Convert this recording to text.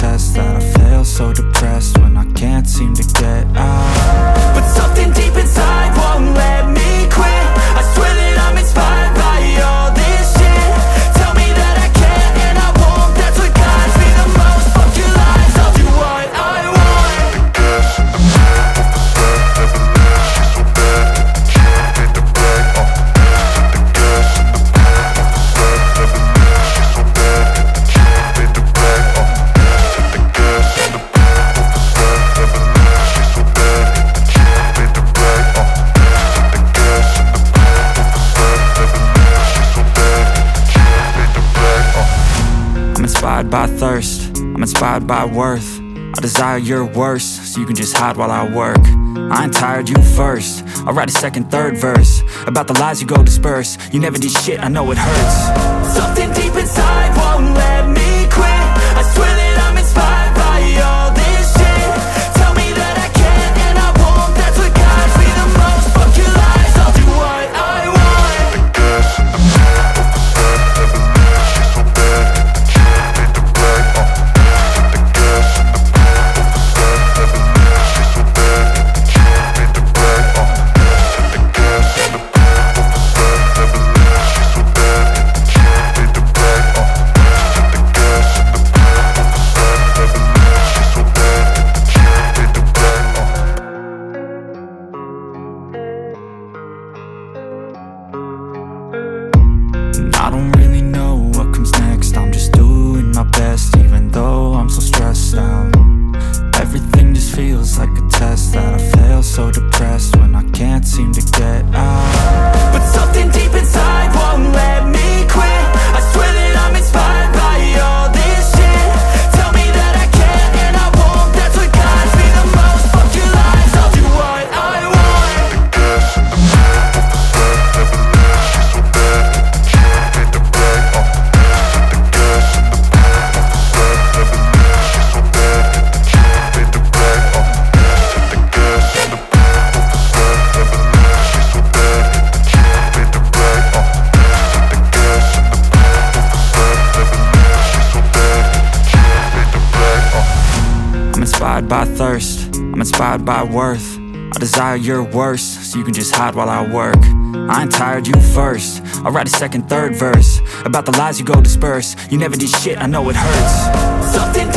test that I fail, so depressed when I can't seem to get out. But something deep inside won't let me quit. I swear that I'm inspired by all this shit. Tell me that I can and I won't, that's what guides me the most. Fuck your lies, I'll do what I want. I'm inspired by thirst, I'm inspired by worth. I desire your worst, so you can just hide while I work. I ain't tired, you first. I'll write a second, third verse about the lies you go disperse. You never did shit, I know it hurts. Something deep inside won't let me quit. I swear that I'm inspired by all this shit. Tell me that I can and I won't, that's what guides me the most. Fuck your lies, I'll do what I want. I don't really know what comes next. I'm just doing my best, even though I'm so stressed out. Everything just feels like a test that I fail, so depressed when I can't seem to get out. But something deep inside won't let me quit. I swear that I'm inspired by all this shit. Tell me that I can and I won't, that's what guides me the most. Fuck your lies, I'll do what I want. I'm inspired by thirst, I'm inspired by worth. I desire your worst, so you can just hide while I work. I ain't tired, you first. I'll write a second, third verse about the lies you go disperse. You never did shit, I know it hurts. Something